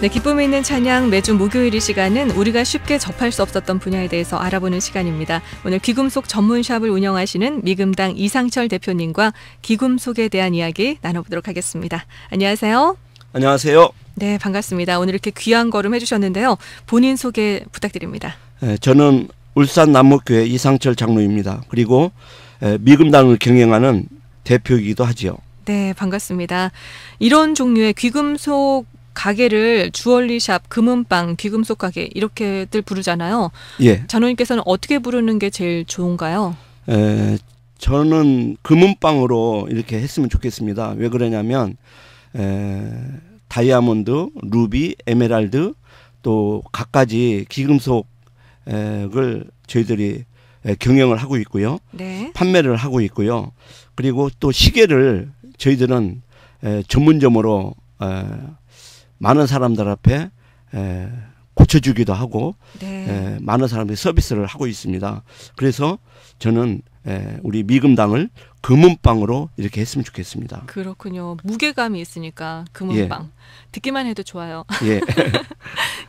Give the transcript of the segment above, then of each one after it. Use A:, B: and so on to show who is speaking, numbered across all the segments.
A: 네, 기쁨이 있는 찬양 매주 목요일 이 시간은 우리가 쉽게 접할 수 없었던 분야에 대해서 알아보는 시간입니다. 오늘 귀금속 전문샵을 운영하시는 미금당 이상철 대표님과 귀금속에 대한 이야기 나눠보도록 하겠습니다. 안녕하세요.
B: 안녕하세요.
A: 네, 반갑습니다. 오늘 이렇게 귀한 걸음 해주셨는데요. 본인 소개 부탁드립니다.
B: 네, 저는 울산 남목교회 이상철 장로입니다. 그리고 미금당을 경영하는 대표이기도 하지요.
A: 네, 반갑습니다. 이런 종류의 귀금속 가게를 주얼리샵, 금은방, 귀금속 가게 이렇게들 부르잖아요.
B: 예.
A: 장로님께서는 어떻게 부르는 게 제일 좋은가요?
B: 저는 금은방으로 이렇게 했으면 좋겠습니다. 왜 그러냐면 다이아몬드, 루비, 에메랄드 또 갖가지 귀금속을 저희들이 경영을 하고 있고요.
A: 네.
B: 판매를 하고 있고요. 그리고 또 시계를 저희들은 전문점으로 많은 사람들 앞에 고쳐주기도 하고
A: 네.
B: 많은 사람들이 서비스를 하고 있습니다. 그래서 저는 우리 미금당을 금은방으로 이렇게 했으면 좋겠습니다.
A: 그렇군요. 무게감이 있으니까 금은방. 듣기만 해도 좋아요.
B: 예.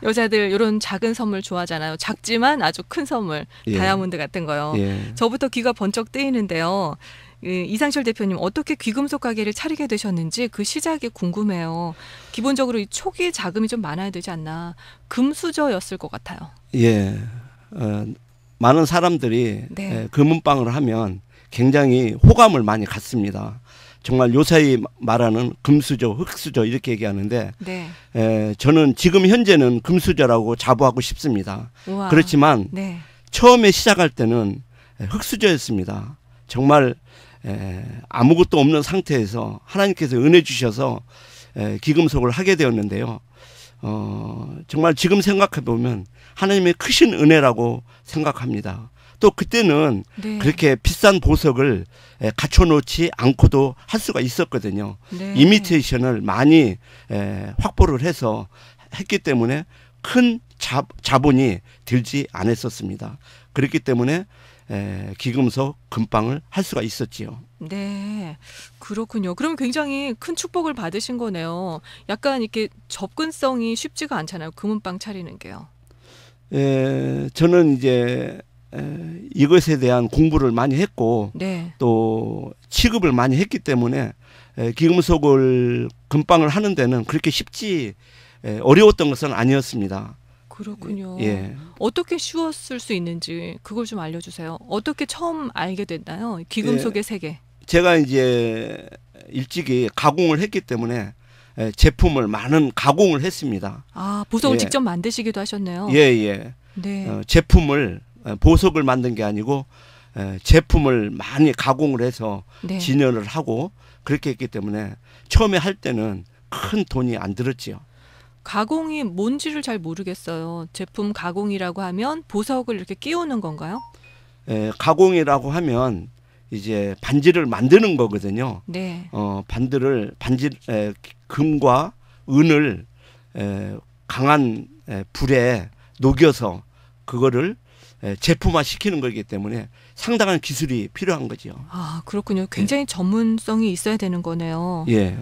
A: 여자들 이런 작은 선물 좋아하잖아요. 작지만 아주 큰 선물.
B: 예.
A: 다이아몬드 같은 거요.
B: 예.
A: 저부터 귀가 번쩍 뜨이는데요. 이상철 대표님 어떻게 귀금속 가게를 차리게 되셨는지 그 시작이 궁금해요. 기본적으로 이 초기 자금이 좀 많아야 되지 않나. 금수저였을 것 같아요.
B: 예. 많은 사람들이
A: 네.
B: 금은방을 하면 굉장히 호감을 많이 갖습니다. 정말 요사이 말하는 금수저, 흑수저 이렇게 얘기하는데
A: 네.
B: 저는 지금 현재는 금수저라고 자부하고 싶습니다.
A: 우와.
B: 그렇지만
A: 네.
B: 처음에 시작할 때는 흑수저였습니다. 정말 아무것도 없는 상태에서 하나님께서 은혜 주셔서 귀금속을 하게 되었는데요. 정말 지금 생각해 보면 하나님의 크신 은혜라고 생각합니다. 또 그때는
A: 네.
B: 그렇게 비싼 보석을 갖춰놓지 않고도 할 수가 있었거든요.
A: 네.
B: 이미테이션을 많이 확보를 해서 했기 때문에 큰 자본이 들지 않았었습니다. 그렇기 때문에 귀금속 금방을 할 수가 있었지요.
A: 네, 그렇군요. 그럼 굉장히 큰 축복을 받으신 거네요. 약간 이렇게 접근성이 쉽지가 않잖아요. 금은방 차리는 게요.
B: 저는 이제 이것에 대한 공부를 많이 했고
A: 네.
B: 또 취급을 많이 했기 때문에 귀금속을 금방을 하는 데는 그렇게 쉽지 어려웠던 것은 아니었습니다.
A: 그렇군요.
B: 예.
A: 어떻게 쉬웠을 수 있는지 그걸 좀 알려주세요. 어떻게 처음 알게 됐나요? 귀금속의 세계.
B: 제가 이제 일찍이 가공을 했기 때문에 제품을 많은 가공을 했습니다.
A: 아, 보석을
B: 예.
A: 직접 만드시기도 하셨네요.
B: 예.
A: 네.
B: 제품을 보석을 만든 게 아니고 제품을 많이 가공을 해서
A: 네.
B: 진열을 하고 그렇게 했기 때문에 처음에 할 때는 큰 돈이 안 들었지요.
A: 가공이 뭔지를 잘 모르겠어요. 제품 가공이라고 하면 보석을 이렇게 끼우는 건가요?
B: 가공이라고 하면 이제 반지를 만드는 거거든요.
A: 네.
B: 반지 금과 은을 강한 불에 녹여서 그거를 제품화 시키는 거기 때문에 상당한 기술이 필요한 거죠.
A: 아, 그렇군요. 굉장히 전문성이 있어야 되는 거네요.
B: 예.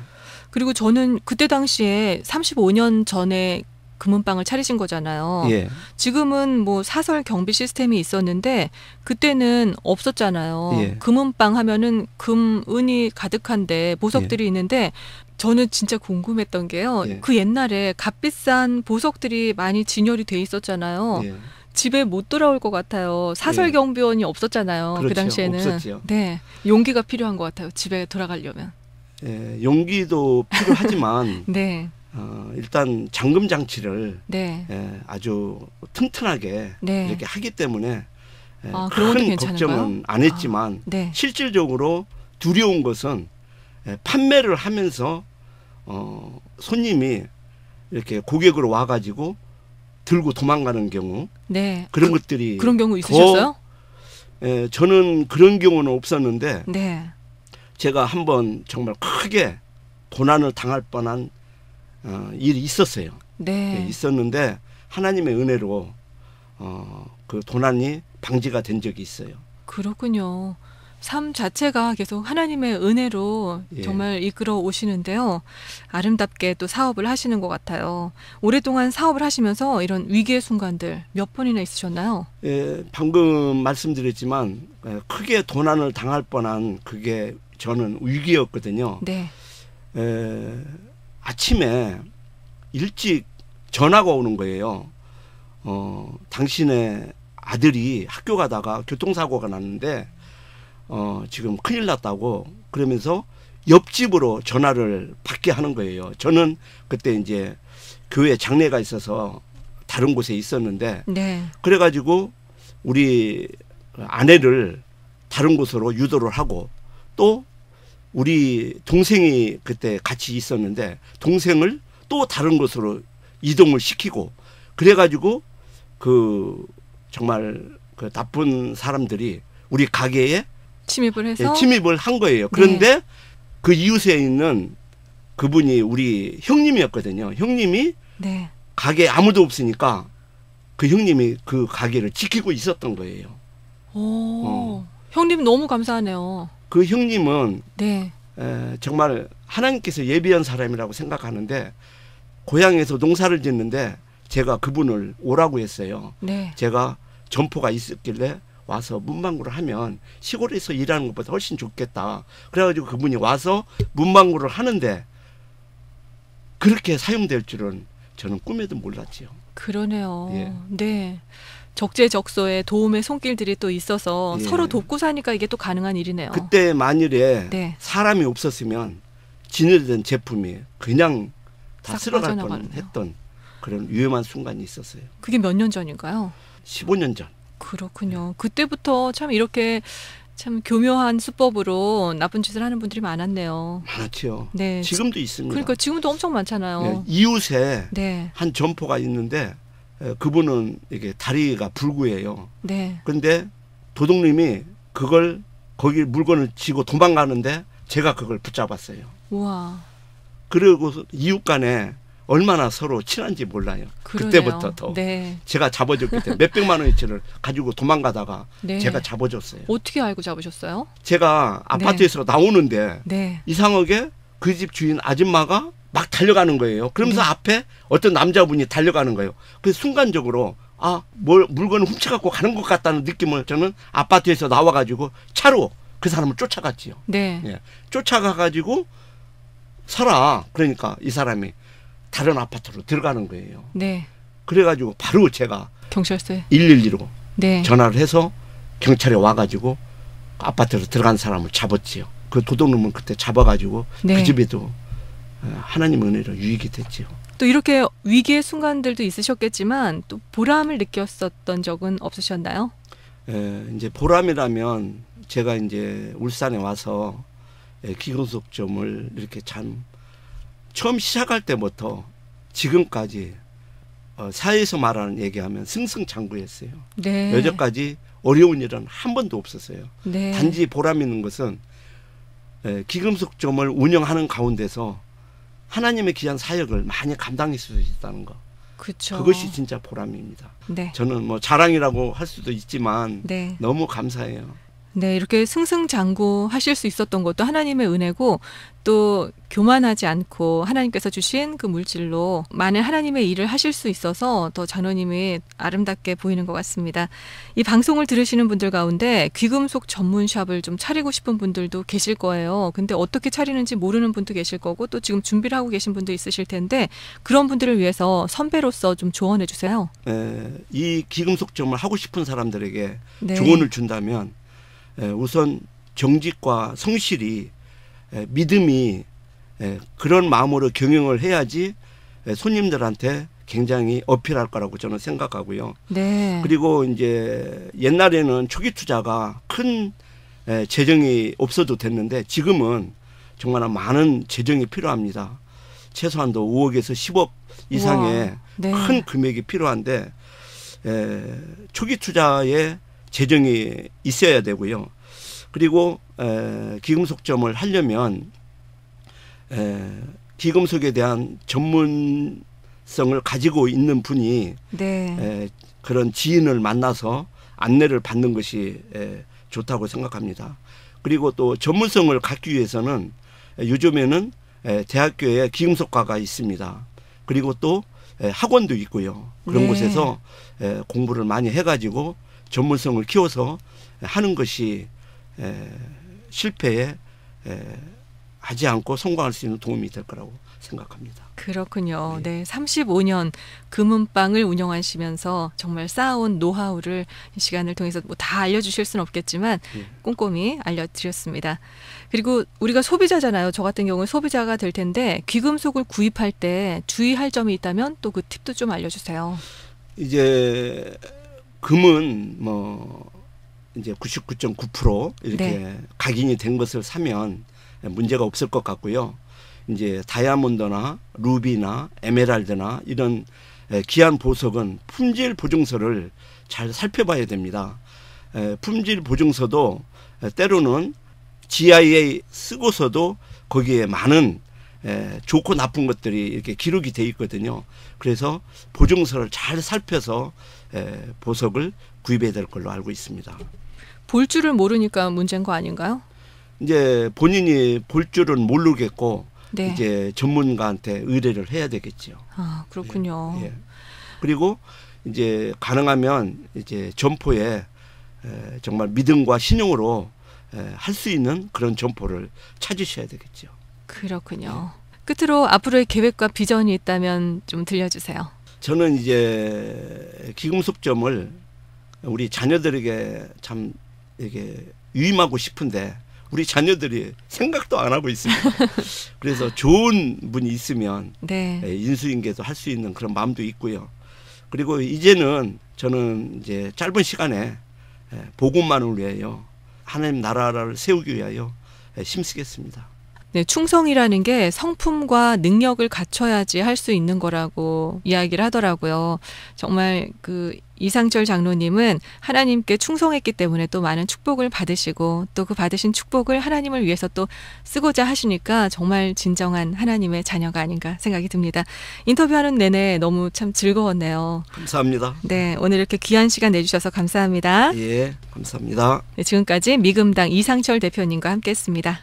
A: 그리고 저는 그때 당시에 35년 전에 금은방을 차리신 거잖아요.
B: 예.
A: 지금은 뭐 사설 경비 시스템이 있었는데 그때는 없었잖아요.
B: 예.
A: 금은방 하면은 금, 은이 가득한데 보석들이 있는데 저는 진짜 궁금했던 게요.
B: 예.
A: 그 옛날에 값비싼 보석들이 많이 진열이 돼 있었잖아요.
B: 예.
A: 집에 못 돌아올 것 같아요. 사설 경비원이 없었잖아요.
B: 그렇죠.
A: 그 당시에는.
B: 없었죠.
A: 네, 용기가 필요한 것 같아요. 집에 돌아가려면.
B: 용기도 필요하지만
A: 네.
B: 일단 잠금 장치를
A: 네.
B: 아주 튼튼하게
A: 네.
B: 이렇게 하기 때문에
A: 그런 것도
B: 큰
A: 괜찮은가요?
B: 걱정은 안 했지만
A: 네.
B: 실질적으로 두려운 것은 판매를 하면서 손님이 이렇게 고객으로 와가지고 들고 도망가는 경우
A: 네.
B: 그런 것들이
A: 그런 경우 있으셨어요?
B: 저는 그런 경우는 없었는데
A: 네.
B: 제가 한번 정말 크게 도난을 당할 뻔한 일이 있었어요.
A: 네.
B: 있었는데 하나님의 은혜로 그 도난이 방지가 된 적이 있어요.
A: 그렇군요. 삶 자체가 계속 하나님의 은혜로
B: 예.
A: 정말 이끌어 오시는데요. 아름답게 또 사업을 하시는 것 같아요. 오랫동안 사업을 하시면서 이런 위기의 순간들 몇 번이나 있으셨나요?
B: 예, 방금 말씀드렸지만 크게 도난을 당할 뻔한 그게 저는 위기였거든요.
A: 네.
B: 아침에 일찍 전화가 오는 거예요. 당신의 아들이 학교 가다가 교통사고가 났는데 지금 큰일 났다고 그러면서 옆집으로 전화를 받게 하는 거예요. 저는 그때 이제 교회 장례가 있어서 다른 곳에 있었는데
A: 네.
B: 그래가지고 우리 아내를 다른 곳으로 유도를 하고 또 우리 동생이 그때 같이 있었는데 동생을 또 다른 곳으로 이동을 시키고 그래가지고 그 정말 그 나쁜 사람들이 우리 가게에
A: 침입을 해서
B: 침입을 한 거예요. 그런데 그 이웃에 있는 그분이 우리 형님이었거든요. 형님이
A: 네.
B: 가게에 아무도 없으니까 그 형님이 그 가게를 지키고 있었던 거예요.
A: 오, 형님 너무 감사하네요.
B: 그 형님은
A: 네.
B: 정말 하나님께서 예비한 사람이라고 생각하는데 고향에서 농사를 짓는데 제가 그분을 오라고 했어요.
A: 네.
B: 제가 점포가 있었길래 와서 문방구를 하면 시골에서 일하는 것보다 훨씬 좋겠다. 그래가지고 그분이 와서 문방구를 하는데 그렇게 사용될 줄은 저는 꿈에도 몰랐지요.
A: 그러네요.
B: 예.
A: 네. 적재적소에 도움의 손길들이 또 있어서
B: 예.
A: 서로 돕고 사니까 이게 또 가능한 일이네요.
B: 그때 만일에
A: 네.
B: 사람이 없었으면 진열된 제품이 그냥 다
A: 싹
B: 쓸어갈
A: 빠져나가네요.
B: 뻔했던 그런 위험한 순간이 있었어요.
A: 그게 몇 년 전인가요?
B: 15년 전.
A: 그렇군요. 그때부터 참 이렇게 참 교묘한 수법으로 나쁜 짓을 하는 분들이 많았네요.
B: 많았죠.
A: 네.
B: 지금도 있습니다.
A: 그러니까 지금도 엄청 많잖아요.
B: 네, 이웃에
A: 네.
B: 한 점포가 있는데 그분은 이게 다리가 불구예요.
A: 네.
B: 그런데 도둑님이 그걸 거기 물건을 쥐고 도망가는데 제가 그걸 붙잡았어요.
A: 우와.
B: 그리고 이웃 간에 얼마나 서로 친한지 몰라요.
A: 그러네요.
B: 그때부터 더.
A: 네.
B: 제가 잡아줬기 때문에 몇백만 원어치를 가지고 도망가다가
A: 네.
B: 제가 잡아줬어요.
A: 어떻게 알고 잡으셨어요?
B: 제가 아파트에서 나오는데
A: 네.
B: 이상하게 그 집 주인 아줌마가 막 달려가는 거예요. 그러면서
A: 네.
B: 앞에 어떤 남자분이 달려가는 거예요. 그래서 순간적으로 물건을 훔쳐갖고 가는 것 같다는 느낌을 저는 아파트에서 나와가지고 차로 그 사람을 쫓아갔지요.
A: 네.
B: 예. 쫓아가가지고 서라. 그러니까 이 사람이 다른 아파트로 들어가는 거예요.
A: 네.
B: 그래가지고 바로 제가
A: 경찰서에.
B: 112로
A: 네.
B: 전화를 해서 경찰에 와가지고 아파트로 들어간 사람을 잡았지요. 그 도둑놈은 그때 잡아가지고
A: 네.
B: 그 집에도 하나님 은혜로 유익이 됐지요.
A: 또 이렇게 위기의 순간들도 있으셨겠지만 또 보람을 느꼈었던 적은 없으셨나요?
B: 이제 보람이라면 제가 이제 울산에 와서 기금속점을 이렇게 참 처음 시작할 때부터 지금까지 사회에서 말하는 얘기하면 승승장구했어요.
A: 네.
B: 여태까지 어려운 일은 한 번도 없었어요.
A: 네.
B: 단지 보람 있는 것은 기금속점을 운영하는 가운데서 하나님의 귀한 사역을 많이 감당할 수 있다는 거.
A: 그렇죠.
B: 그것이 진짜 보람입니다.
A: 네.
B: 저는 뭐 자랑이라고 할 수도 있지만
A: 네.
B: 너무 감사해요.
A: 네, 이렇게 승승장구 하실 수 있었던 것도 하나님의 은혜고 또 교만하지 않고 하나님께서 주신 그 물질로 많은 하나님의 일을 하실 수 있어서 더 장로님이 아름답게 보이는 것 같습니다. 이 방송을 들으시는 분들 가운데 귀금속 전문샵을 좀 차리고 싶은 분들도 계실 거예요. 근데 어떻게 차리는지 모르는 분도 계실 거고 또 지금 준비를 하고 계신 분도 있으실 텐데 그런 분들을 위해서 선배로서 좀 조언해 주세요.
B: 이 기금속점을 하고 싶은 사람들에게
A: 네.
B: 조언을 준다면 우선 정직과 성실이 믿음이 그런 마음으로 경영을 해야지 손님들한테 굉장히 어필할 거라고 저는 생각하고요.
A: 네.
B: 그리고 이제 옛날에는 초기 투자가 큰 재정이 없어도 됐는데 지금은 정말 많은 재정이 필요합니다. 최소한도 5억에서 10억 이상의
A: 네.
B: 큰 금액이 필요한데 초기 투자에 재정이 있어야 되고요. 그리고 기금속점을 하려면 기금속에 대한 전문성을 가지고 있는 분이
A: 네.
B: 그런 지인을 만나서 안내를 받는 것이 좋다고 생각합니다. 그리고 또 전문성을 갖기 위해서는 요즘에는 대학교에 기금속과가 있습니다. 그리고 또 학원도 있고요. 그런
A: 네.
B: 곳에서 공부를 많이 해가지고 전문성을 키워서 하는 것이 실패에 하지 않고 성공할 수 있는 도움이 될 거라고 생각합니다.
A: 그렇군요. 네, 35년 금은방을 운영하시면서 정말 쌓아온 노하우를 이 시간을 통해서 뭐 다 알려주실 수는 없겠지만 꼼꼼히 알려드렸습니다. 그리고 우리가 소비자잖아요. 저 같은 경우는 소비자가 될 텐데 귀금속을 구입할 때 주의할 점이 있다면 또 그 팁도 좀 알려주세요.
B: 이제 금은 뭐 이제 99.9% 이렇게
A: 네.
B: 각인이 된 것을 사면 문제가 없을 것 같고요. 이제 다이아몬드나 루비나 에메랄드나 이런 귀한 보석은 품질 보증서를 잘 살펴봐야 됩니다. 품질 보증서도 때로는 GIA 쓰고서도 거기에 많은 좋고 나쁜 것들이 이렇게 기록이 돼 있거든요. 그래서 보증서를 잘 살펴서 보석을 구입해야 될 걸로 알고 있습니다.
A: 볼 줄을 모르니까 문제인 거 아닌가요?
B: 이제 본인이 볼 줄은 모르겠고
A: 네.
B: 이제 전문가한테 의뢰를 해야 되겠죠.
A: 아, 그렇군요.
B: 예. 그리고 이제 가능하면 이제 점포에 정말 믿음과 신용으로 할 수 있는 그런 점포를 찾으셔야 되겠죠.
A: 그렇군요. 끝으로 앞으로의 계획과 비전이 있다면 좀 들려주세요.
B: 저는 이제 기금속점을 우리 자녀들에게 참 이게 위임하고 싶은데 우리 자녀들이 생각도 안 하고 있습니다. 그래서 좋은 분이 있으면
A: 네.
B: 인수인계도 할 수 있는 그런 마음도 있고요. 그리고 이제는 저는 이제 짧은 시간에 복음만을 위하여 하나님 나라를 세우기 위하여 힘쓰겠습니다.
A: 네, 충성이라는 게 성품과 능력을 갖춰야지 할 수 있는 거라고 이야기를 하더라고요. 정말 그 이상철 장로님은 하나님께 충성했기 때문에 또 많은 축복을 받으시고 또 그 받으신 축복을 하나님을 위해서 또 쓰고자 하시니까 정말 진정한 하나님의 자녀가 아닌가 생각이 듭니다. 인터뷰하는 내내 너무 참 즐거웠네요.
B: 감사합니다.
A: 네, 오늘 이렇게 귀한 시간 내주셔서 감사합니다.
B: 예, 감사합니다.
A: 네, 지금까지 미금당 이상철 대표님과 함께했습니다.